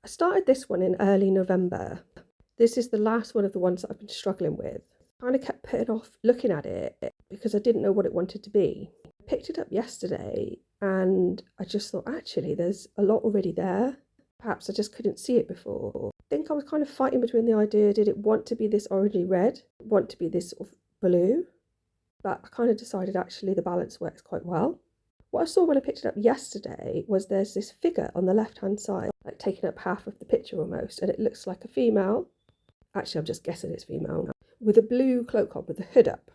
I started this one in early November. This is the last one of the ones that I've been struggling with. I kind of kept putting off looking at it because I didn't know what it wanted to be. I picked it up yesterday and I just thought, actually, there's a lot already there. Perhaps I just couldn't see it before. I think I was kind of fighting between the idea, did it want to be this orangey red, want to be this sort of blue? But I kind of decided actually the balance works quite well. What I saw when I picked it up yesterday was there's this figure on the left-hand side, like taking up half of the picture almost, and it looks like a female. Actually, I'm just guessing it's female, with a blue cloak on with the hood up.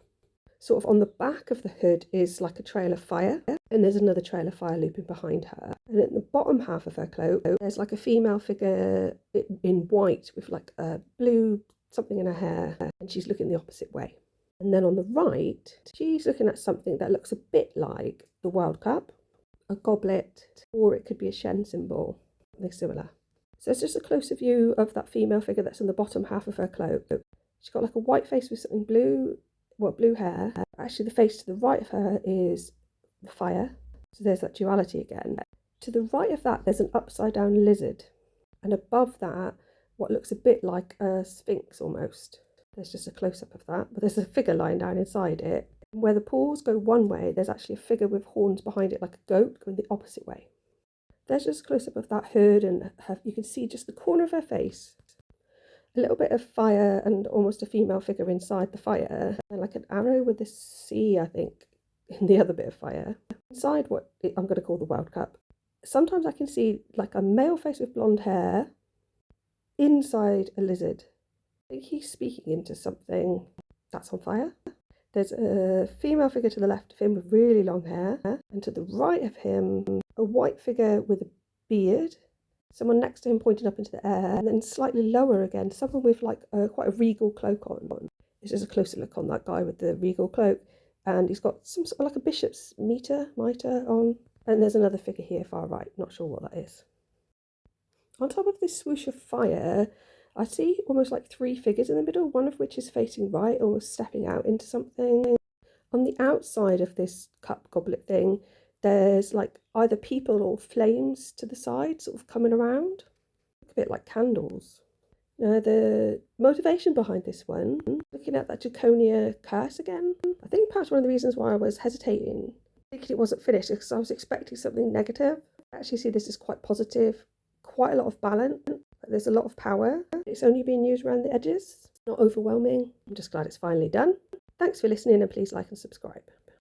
Sort of on the back of the hood is like a trail of fire, and there's another trail of fire looping behind her. And at the bottom half of her cloak, there's like a female figure in white with like a blue something in her hair, and she's looking the opposite way. And then on the right, she's looking at something that looks a bit like the World Cup, a goblet, or it could be a Shen symbol, something similar. So it's just a closer view of that female figure that's in the bottom half of her cloak. She's got like a white face with something blue, blue hair. Actually, the face to the right of her is the fire. So there's that duality again. To the right of that, there's an upside down lizard. And above that, what looks a bit like a sphinx almost. There's just a close-up of that, but there's a figure lying down inside it. Where the paws go one way, there's actually a figure with horns behind it like a goat going the opposite way. There's just a close-up of that hood, and you can see just the corner of her face. A little bit of fire and almost a female figure inside the fire, and like an arrow with the sea, I think, in the other bit of fire. Inside what I'm going to call the World Cup. Sometimes I can see like a male face with blonde hair inside a lizard. I think he's speaking into something that's on fire. There's a female figure to the left of him with really long hair, and to the right of him, a white figure with a beard, someone next to him pointing up into the air, and then slightly lower again, someone with like quite a regal cloak on. This is a closer look on that guy with the regal cloak, and he's got some sort of like a bishop's mitre on, and there's another figure here far right, not sure what that is. On top of this swoosh of fire, I see almost like three figures in the middle, one of which is facing right, almost stepping out into something. On the outside of this cup goblet thing, there's like either people or flames to the side, sort of coming around, a bit like candles. Now, the motivation behind this one, looking at that Draconia curse again, I think perhaps one of the reasons why I was hesitating, thinking it wasn't finished, is because I was expecting something negative. I actually see this as quite positive, quite a lot of balance. There's a lot of power. It's only being used around the edges, not overwhelming. I'm just glad it's finally done. Thanks for listening, and please like and subscribe.